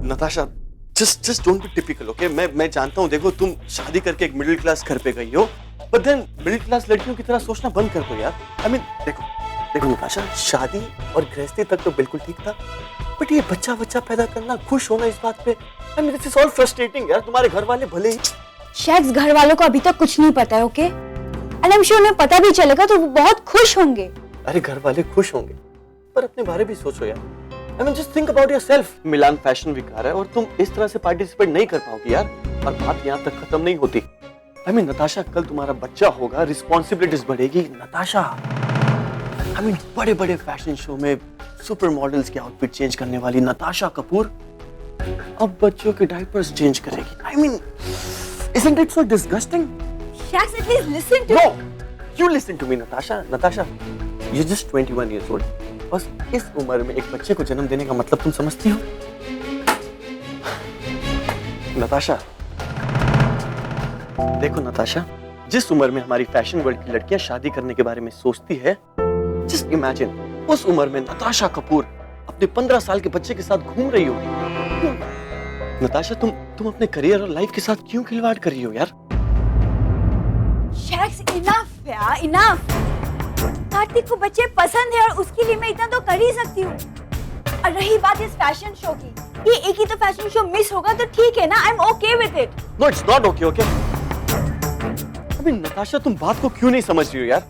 Natasha, just don't be typical, okay? मैं जानता हूँ, देखो तुम शादी करके एक मिडिल क्लास घर पे गई हो, but then मिडिल क्लास लड़कियों की तरह सोचना बंद कर दो यार. I mean, देखो नताशा, शादी और गृहस्थी तक तो बिल्कुल ठीक था, बट ये बच्चा पैदा करना, खुश होना इस बात पे, I mean, this is all frustrating यार. तुम्हारे घर वाले भले ही शैक्स, घर वालों को अभी तक कुछ नहीं पता है, okay? And I am sure उन्हें पता भी चलेगा तो वो बहुत खुश होंगे. अरे घर वाले खुश होंगे, पर अपने बारे भी सोचो यार. I mean, just think about yourself. Milan fashion week आ रहा है और तुम इस तरह से पार्टिसिपेट नहीं कर पाओगी यार. और बात यहाँ तक खत्म नहीं होती. I mean, नताशा, कल तुम्हारा बच्चा होगा, रिस्पॉन्सिबिलिटीज बढ़ेगी. नताशा, I mean, बड़े फैशन शो में सुपर मॉडल्स के आउटफिट चेंज करने वाली नताशा कपूर अब बच्चों के डायपर्स चेंज करेगी. I mean, isn't it so disgusting? Shacks, at least listen to No, you listen to me, Natasha. Natasha, you're just 21 years old. बस इस उम्र में एक बच्चे को जन्म देने का मतलब तुम समझती हो? नताशा, देखो नताशा, जिस उम्र में हमारी फैशन वर्ल्ड की लड़कियां शादी करने के बारे में सोचती है, जस्ट इमेजिन उस उम्र में नताशा कपूर अपने 15 साल के बच्चे के साथ घूम रही होगी। नताशा, तुम अपने करियर और लाइफ के साथ क्यों खिलवाड़ कर रही हो यार? शैक्स, इनफ यार, इनफ। कार्तिक को बच्चे पसंद है और उसके लिए मैं इतना तो कर ही सकती हूँ। और रही बात इस फैशन शो की, ये एक ही तो फैशन शो मिस होगा तो ठीक है ना, I am okay with it. No, it's not okay, okay? अबे नताशा, तुम बात को क्यों नहीं समझ रही हो यार?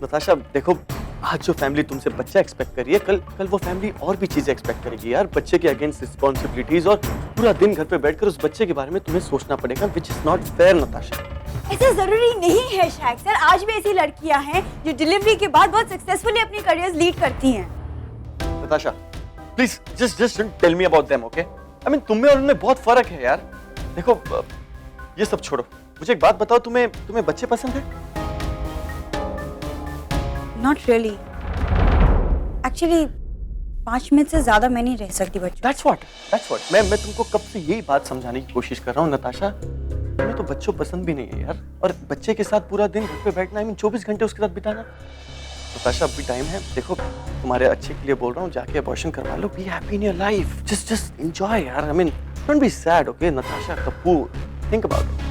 नताशा देखो, आज जो फैमिली तुमसे बच्चा एक्सपेक्ट कर रही है, कल वो फैमिली और भी चीजें एक्सपेक्ट करेगी यार। बच्चे के अगेंस्ट रिस्पॉन्सिबिलिटीज, और पूरा दिन घर पे बैठकर उस बच्चे के बारे में तुम्हें सोचना पड़ेगा, which is not fair Natasha. ऐसा जरूरी नहीं है शैक सर, आज भी ऐसी लड़कियां हैं जो डिलीवरी के बाद बहुत सक्सेसफुली अपनी करियर्स लीड करती हैं। Natasha please just tell me about them, okay? I mean, तुम में और उनमें बहुत फर्क है यार। देखो, ये सब छोड़ो, मुझे एक बात बताओ, तुम्हें बच्चे पसंद है? नॉट रियली, एक्चुअली 5 मिनट से ज्यादा मैं नहीं रह सकती बच्चों। That's what मैं तुमको कब से यही बात समझाने की कोशिश कर रहा हूँ नताशा, तुम्हें तो बच्चों पसंद भी नहीं है यार, और बच्चे के साथ पूरा दिन घर पे बैठना, आई मीन 24 घंटे उसके साथ बिताना। नताशा, अभी टाइम है, देखो तुम्हारे अच्छे के लिए बोल रहा हूँ, जाके अबॉर्शन करवा लो, be happy in your life, just enjoy यार, I mean don't be sad, okay? Natasha Kapoor, think about it.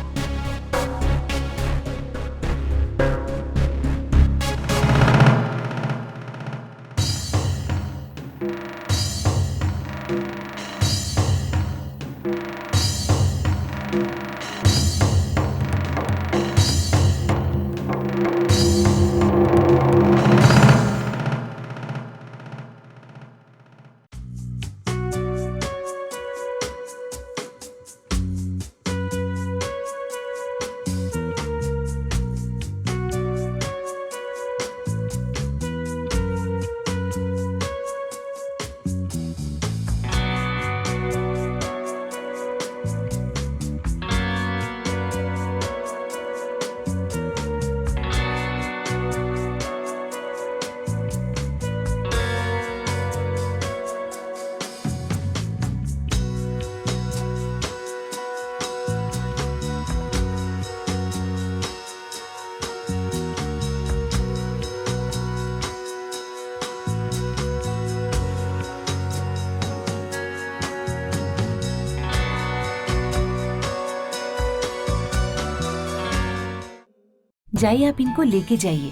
जाइए, आप इनको लेके जाइए।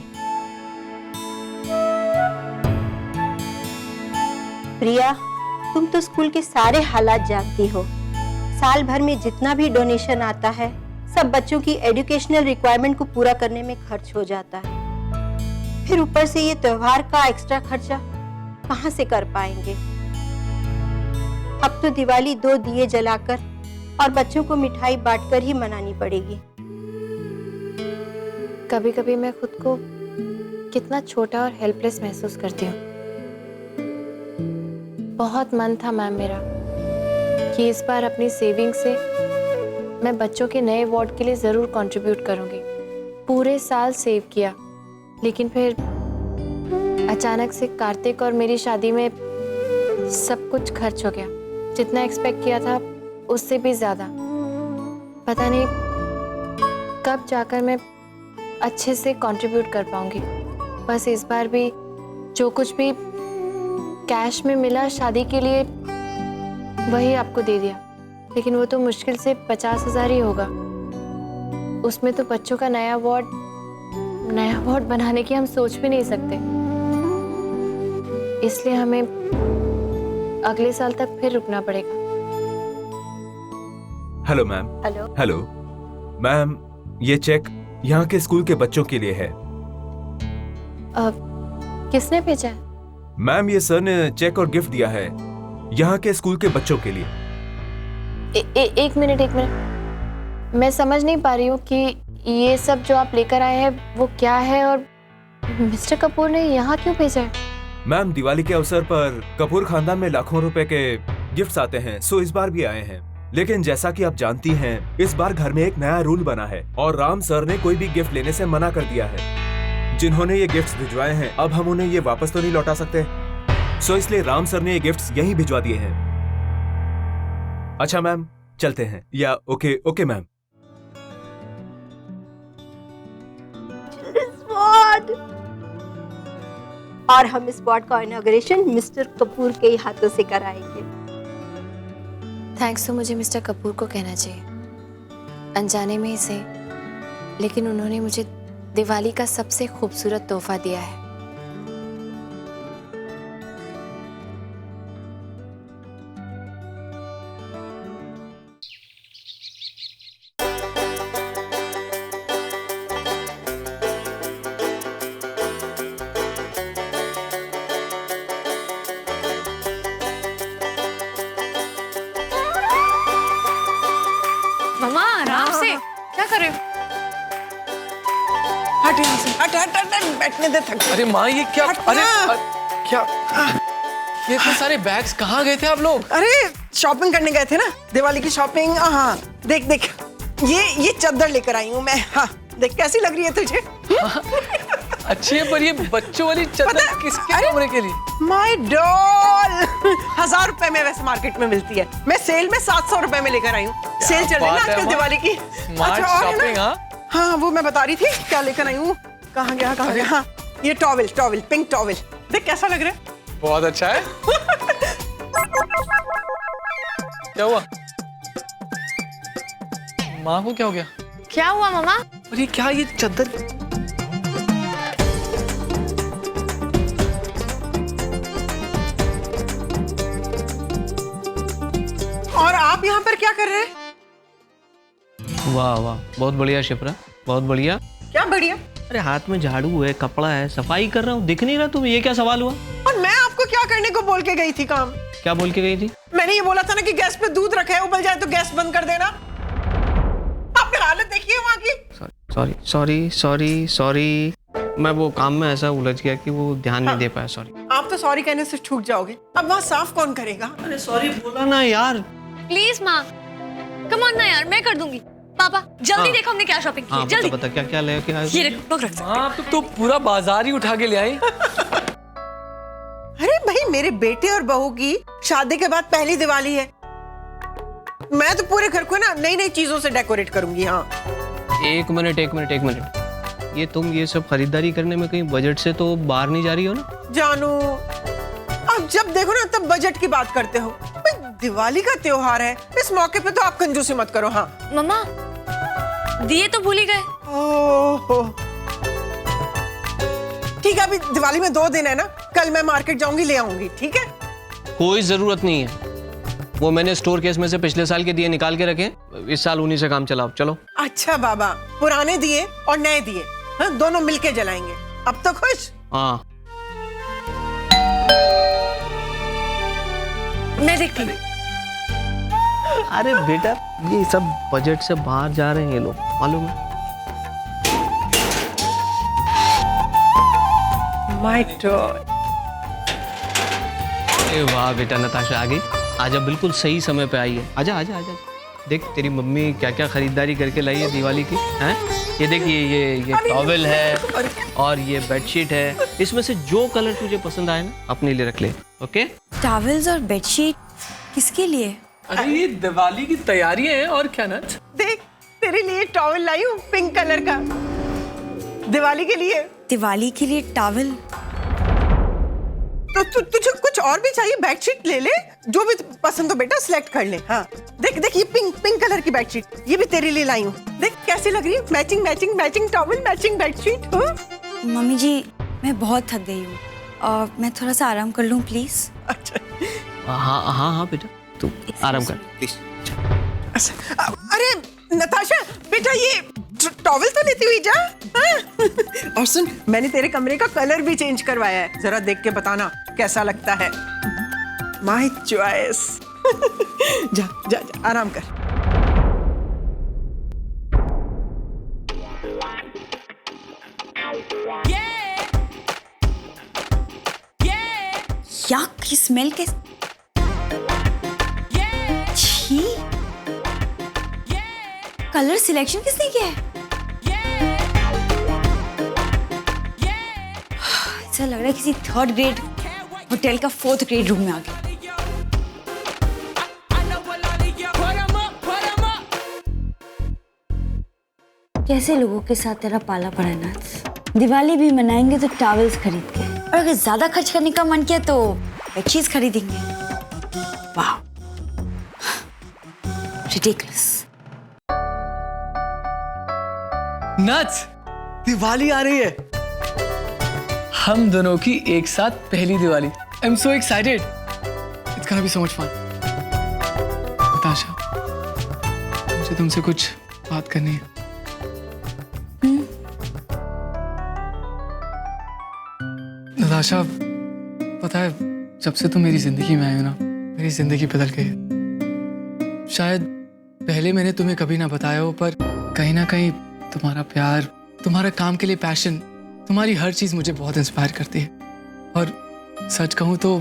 प्रिया, तुम तो स्कूल के सारे हालात जानती हो। साल भर में जितना भी डोनेशन आता है, सब बच्चों की एजुकेशनल रिक्वायरमेंट को पूरा करने में खर्च हो जाता है। फिर ऊपर से ये त्योहार का एक्स्ट्रा खर्चा कहाँ से कर पाएंगे? अब तो दिवाली 2 दिए जलाकर और बच्चों को मिठाई बांटकर ही मनानी पड़ेगी। कभी कभी मैं खुद को कितना छोटा और हेल्पलेस महसूस करती हूँ। बहुत मन था मैम मेरा कि इस बार अपनी सेविंग से मैं बच्चों के नए वार्ड के लिए ज़रूर कंट्रीब्यूट करूँगी। पूरे साल सेव किया, लेकिन फिर अचानक से कार्तिक और मेरी शादी में सब कुछ खर्च हो गया। जितना एक्सपेक्ट किया था उससे भी ज़्यादा। पता नहीं कब जाकर मैं अच्छे से कंट्रीब्यूट कर पाऊंगी। बस इस बार भी जो कुछ भी कैश में मिला शादी के लिए वही आपको दे दिया, लेकिन वो तो मुश्किल से 50,000 ही होगा। उसमें तो बच्चों का नया वार्ड बनाने की हम सोच भी नहीं सकते, इसलिए हमें अगले साल तक फिर रुकना पड़ेगा। Hello ma'am. हेलो मैम, ये चेक यहाँ के स्कूल के बच्चों के लिए है। किसने भेजा है? मैम, ये सर ने चेक और गिफ्ट दिया है यहाँ के स्कूल के बच्चों के लिए। एक मिनट, मैं समझ नहीं पा रही हूँ कि ये सब जो आप लेकर आए हैं वो क्या है, और मिस्टर कपूर ने यहाँ क्यों भेजा है? मैम, दिवाली के अवसर पर कपूर खानदान में लाखों रुपए के गिफ्ट्स आते हैं, सो इस बार भी आए हैं। लेकिन जैसा कि आप जानती हैं, इस बार घर में एक नया रूल बना है और राम सर ने कोई भी गिफ्ट लेने से मना कर दिया है। जिन्होंने ये गिफ्ट्स भिजवाए हैं, अब हम उन्हें ये वापस तो नहीं लौटा सकते, सो इसलिए राम सर ने ये गिफ्ट्स यहीं भिजवा दिए हैं। अच्छा मैम, चलते हैं। या ओके मैम। और हम इस वार्ड का इनॉग्रेशन मिस्टर कपूर के ही हाथों से कराएंगे। थैंक्स तो मुझे मिस्टर कपूर को कहना चाहिए, अनजाने में ही सही, लेकिन उन्होंने मुझे दिवाली का सबसे खूबसूरत तोहफा दिया है। मम्मा आराम से, क्या कर रहे हो? हट यहाँ से, हट हट हट हट, बैठने दे, थक। अरे माँ ये क्या? अरे क्या ये इतने सारे बैग्स कहाँ गए थे आप लोग? अरे शॉपिंग करने गए थे ना, दिवाली की शॉपिंग। हाँ देख देख, ये चादर लेकर आई हूँ मैं। हाँ देख कैसी लग रही है तुझे? अच्छी है, पर ये बच्चों वाली चादर किसके कमरे के लिए? माय डॉल 1000 रुपए में वैसे मार्केट में मिलती है, मैं सेल में 700 रुपए में लेकर आई हूँ। सेल चल रही है ना आजकल दिवाली की। Smart shopping. हाँ वो मैं बता रही थी क्या लेकर आई हूँ। कहाँ गया? हाँ ये टॉवल, पिंक टॉवल, देख कैसा लग रहा है? बहुत अच्छा है। क्या हुआ? माँ को क्या हो गया? क्या हुआ मामा? अरे क्या ये चादर? और आप यहाँ पर क्या कर रहे हैं? वाह वाह, बहुत बढ़िया शिप्रा, बहुत बढ़िया। क्या बढ़िया? अरे हाथ में झाड़ू है, कपड़ा है, सफाई कर रहा हूँ, दिख नहीं रहा तुम्हें? ये क्या सवाल हुआ? और मैं आपको क्या करने को बोल के गई थी काम? क्या बोल के गई थी? मैंने ये बोला था ना कि गैस पे दूध रखा है, उबल जाए तो गैस बंद कर देना। आपने हालत देखी है वहाँ की? सॉरी, मैं वो काम में ऐसा उलझ गया कि वो ध्यान नहीं दे पाया। सॉरी। आप तो सॉरी कहने से छूट जाओगे, अब वहाँ साफ कौन करेगा? अरे सॉरी बोला ना यार। प्लीज माँ, कम ऑन ना यार, मैं कर दूंगी। पापा जल्दी देखो हमने क्या शॉपिंग की है, जल्दी बता क्या ले क्या? ये रख सकते। माँ तो पूरा बाजार ही उठा के ले आई। अरे भाई मेरे बेटे और बहू की शादी के बाद पहली दिवाली है, मैं तो पूरे घर को ना नई नई चीजों से डेकोरेट करूंगी। हाँ एक मिनट, ये तुम ये सब खरीदारी करने में कहीं बजट से तो बाहर नहीं जा रही हो ना? जानू, अब जब देखो ना तब बजट की बात करते हो। दिवाली का त्योहार है, इस मौके पे तो आप कंजूसी मत करो। हाँ मम्मा दिए तो भूल ही गए। ओहो ठीक है, अभी दिवाली में 2 दिन है ना, कल मैं मार्केट जाऊंगी, ले आऊंगी। ठीक है? कोई जरूरत नहीं है, वो मैंने स्टोर केस में से पिछले साल के दिए निकाल के रखे, इस साल उन्हीं से काम चलाओ। चलो। अच्छा बाबा, पुराने दिए और नए दिए, हाँ, दोनों मिलके जलाएंगे। अब तो खुश? हाँ मैं देखती हूँ। अरे बेटा ये सब बजट से बाहर जा रहे हैं ये लोग, मालूम है? My God. अरे वाह बेटा, नताशा आ गई। आजा, बिल्कुल सही समय पे आई है। आजा। देख तेरी मम्मी क्या क्या खरीदारी करके लाई है दिवाली की। हैं? ये देख, ये टॉवेल है और ये बेडशीट है। इसमें से जो कलर तुझे पसंद आए ना अपने लिए रख ले। ओके? टॉवेल्स और बेडशीट किसके लिए? अरे ये दिवाली की तैयारी है और क्या ना। देख तेरे लिए टॉवेल लाई हूँ पिंक कलर का, दिवाली के लिए। दिवाली के लिए टॉवेल? तो तुझे कुछ और भी चाहिए? बेडशीट ले ले, जो भी पसंद हो बेटा सिलेक्ट कर ले। हाँ देख ये पिंक कलर की बेडशीट, ये भी तेरे लिए लाई हूँ। देख कैसी लग रही है? Matching towel, matching bedsheet. Mummy ji मैं बहुत थक गई हूँ और मैं थोड़ा सा आराम कर लूँ प्लीज। अच्छा हाँ बेटा तू आराम कर प्लीज। अरे नताशा बेटा, ये टॉवेल तो लेती हुई जा। हाँ? और सुन, मैंने तेरे कमरे का कलर भी चेंज करवाया है, जरा देख के बताना कैसा लगता है। My choice. जा आराम कर। याक, ये स्मेल कैसे? छी, कलर सिलेक्शन किसने किया है? ऐसा लग रहा है किसी 3rd ग्रेड होटल का 4th ग्रेड रूम में आ गया। कैसे लोगों के साथ तेरा पाला पड़ा नाथ? दिवाली भी मनाएंगे तो टॉवेल्स खरीद के, और अगर ज्यादा खर्च करने का मन किया तो बेडशीट्स खरीदेंगे। वाह, रिडिकुलस। नट्स, दिवाली आ रही है। हम दोनों की एक साथ पहली Diwali. I am so excited. It's gonna be so much fun. Natasha, मुझे तुमसे कुछ बात करनी है। नताशा, पता है जब से तुम मेरी जिंदगी में आई हो ना, मेरी जिंदगी बदल गई है। शायद पहले मैंने तुम्हें कभी ना बताया हो, पर कहीं ना कहीं तुम्हारा प्यार, तुम्हारा काम के लिए पैशन, तुम्हारी हर चीज मुझे बहुत इंस्पायर करती है। और सच कहूँ तो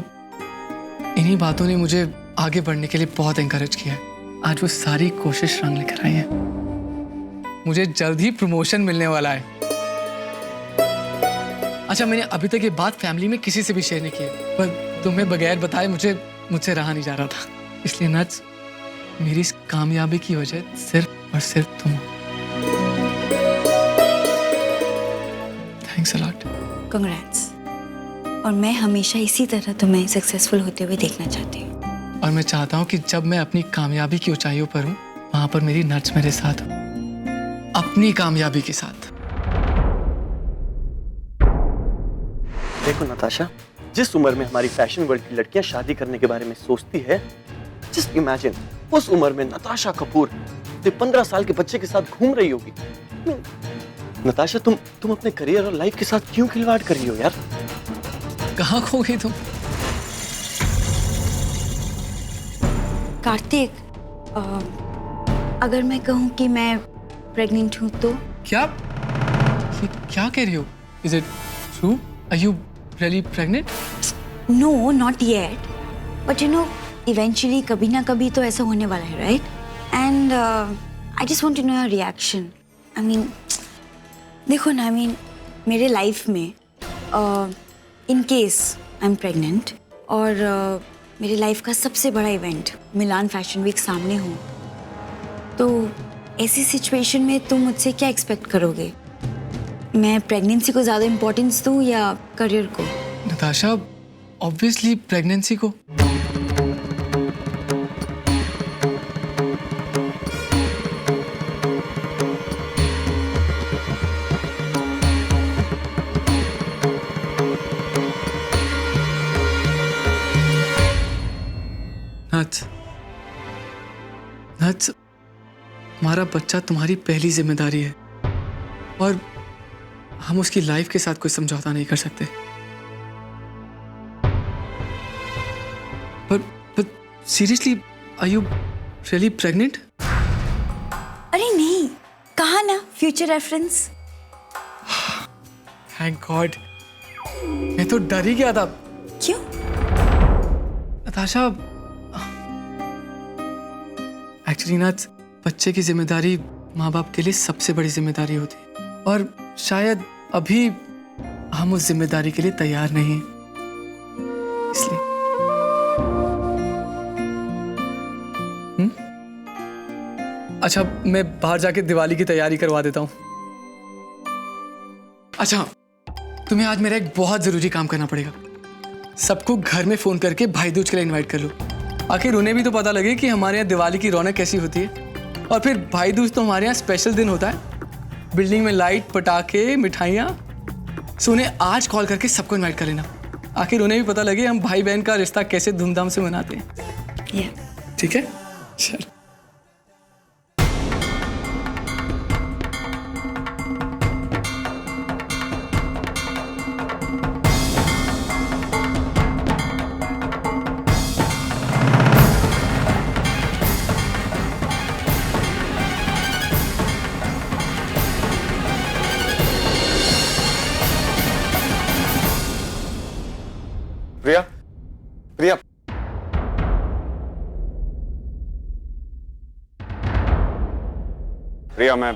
इन्हीं बातों ने मुझे आगे बढ़ने के लिए बहुत एनकरेज किया है। आज वो सारी कोशिश रंग लेकर आई है। मुझे जल्द ही प्रमोशन मिलने वाला है। अच्छा, मैंने अभी तक ये बात फैमिली में किसी से भी शेयर नहीं की है, पर तुम्हें बगैर बताए मुझसे रहा नहीं जा रहा था। इसलिए नट्स, मेरी इस कामयाबी की वजह सिर्फ और सिर्फ तुम हो। Thanks a lot. कांग्रेट्स। और मैं हमेशा इसी तरह तुम्हें सक्सेसफुल होते हुए देखना चाहती हूँ। और मैं चाहता हूँ कि जब मैं अपनी कामयाबी की ऊंचाइयों पर हूँ, वहां पर मेरी नट्स मेरे साथ हो, अपनी कामयाबी के साथ। देखो नताशा, जिस उम्र में हमारी फैशन वर्ल्ड की लड़कियां शादी करने के बारे में सोचती है, जस्ट इमेजिन उस उम्र में नताशा कपूर 15 साल के बच्चे के साथ घूम रही होगी। नताशा, तुम अपने करियर और लाइफ के साथ क्यों खिलवाड़ कर रही हो यार? कहाँ खो गई तुम? कार्तिक, अगर मैं कहूँ कि मैं प्रेग्नेंट हूँ तो? क्या कह रही हो? Is it true? Are you really pregnant? No, not yet. But you know, eventually कभी ना कभी तो ऐसा होने वाला है, right? And I just want to know your reaction. I mean, देखो ना, I mean, मेरे लाइफ में in case I'm pregnant और मेरे लाइफ का सबसे बड़ा इवेंट मिलान फैशन वीक सामने हो, तो ऐसी सिचुएशन में तुम मुझसे क्या एक्सपेक्ट करोगे? मैं प्रेगनेंसी को ज़्यादा इम्पोर्टेंस दूँ या करियर को? नताशा, ऑब्वियसली प्रेगनेंसी को। नट्स, हमारा बच्चा तुम्हारी पहली जिम्मेदारी है और हम उसकी लाइफ के साथ कोई समझौता नहीं कर सकते। पर seriously, are you really pregnant? अरे नहीं, कहा ना, फ्यूचर रेफरेंस। थैंक गॉड, मैं तो डर ही गया था। क्यों? नताशा, एक्चुअली नट्स, बच्चे की जिम्मेदारी माँ बाप के लिए सबसे बड़ी जिम्मेदारी होती है और शायद अभी हम उस जिम्मेदारी के लिए तैयार नहीं, इसलिए। अच्छा, मैं बाहर जाके दिवाली की तैयारी करवा देता हूँ। अच्छा, तुम्हें आज मेरा एक बहुत जरूरी काम करना पड़ेगा। सबको घर में फोन करके भाई दूज के लिए इनवाइट कर लो। आखिर उन्हें भी तो पता लगे कि हमारे यहाँ दिवाली की रौनक कैसी होती है। और फिर भाई दूज तो हमारे यहाँ स्पेशल दिन होता है, बिल्डिंग में लाइट, पटाखे, मिठाइयाँ। सो उन्हें आज कॉल करके सबको इनवाइट कर लेना। आखिर उन्हें भी पता लगे हम भाई बहन का रिश्ता कैसे धूमधाम से मनाते हैं। ठीक है, चल। प्रिया, प्रिया, प्रिया, मैं